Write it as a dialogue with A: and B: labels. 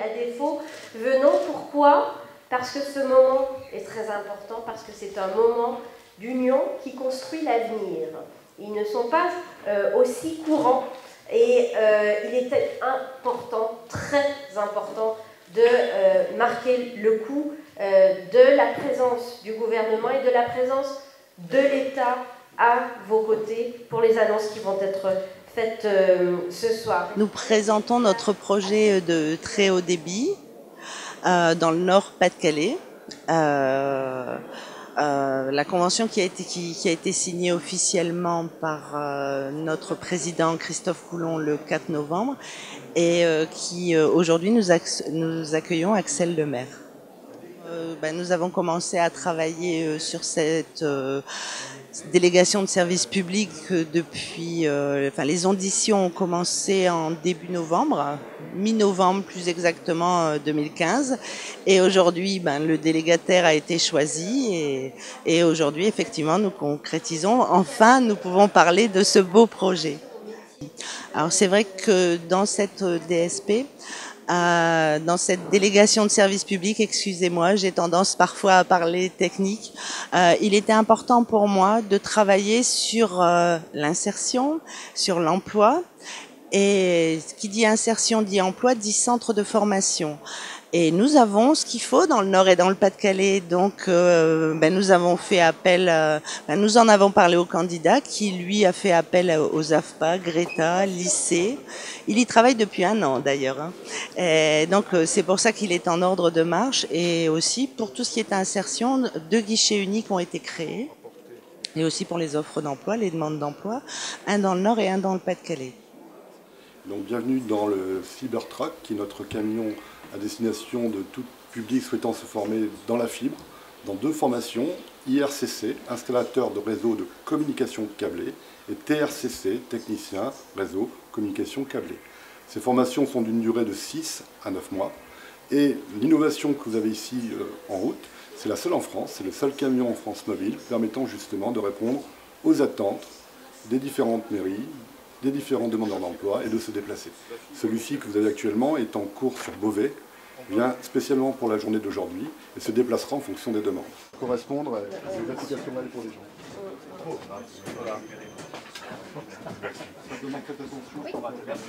A: à défaut, venons. Pourquoi? Parce que ce moment est très important, parce que c'est un moment d'union qui construit l'avenir. Ils ne sont pas aussi courants et il était important, très important, de marquer le coup de la présence du gouvernement et de la présence de l'État à vos côtés pour les annonces qui vont être faites ce soir.
B: Nous présentons notre projet de très haut débit dans le Nord Pas-de-Calais. La convention qui a été signée officiellement par notre président Christophe Coulon le 4 novembre et qui aujourd'hui nous accueillons Axel Lemaire. Nous avons commencé à travailler sur cette délégation de service public depuis... les auditions ont commencé en début novembre, mi-novembre plus exactement 2015. Et aujourd'hui, le délégataire a été choisi et aujourd'hui, effectivement, nous concrétisons. Enfin, nous pouvons parler de ce beau projet. Alors c'est vrai que dans cette DSP, dans cette délégation de service public, excusez-moi, j'ai tendance parfois à parler technique. Il était important pour moi de travailler sur l'insertion, sur l'emploi. Et qui dit insertion dit emploi, dit centre de formation. Et nous avons ce qu'il faut dans le Nord et dans le Pas-de-Calais. Donc, nous avons fait appel, nous en avons parlé au candidat qui, lui, a fait appel aux AFPA, Greta, lycée. Il y travaille depuis 1 an, d'ailleurs. Et donc, c'est pour ça qu'il est en ordre de marche. Et aussi, pour tout ce qui est insertion, 2 guichets uniques ont été créés. Et aussi pour les offres d'emploi, les demandes d'emploi, un dans le Nord et un dans le Pas-de-Calais.
C: Donc, bienvenue dans le Cybertruck, qui est notre camion à destination de tout public souhaitant se former dans la fibre, dans 2 formations, IRCC, installateur de réseau de communication câblée, et TRCC, technicien réseau communication câblée. Ces formations sont d'une durée de 6 à 9 mois, et l'innovation que vous avez ici en route, c'est la seule en France, c'est le seul camion en France mobile permettant justement de répondre aux attentes des différentes mairies, des différents demandeurs d'emploi et de se déplacer. Celui-ci que vous avez actuellement est en cours sur Beauvais, vient spécialement pour la journée d'aujourd'hui et se déplacera en fonction des demandes. Correspondre à des applications réelles pour les gens. Voilà. Ça demande cette attention.
D: Oui. Merci.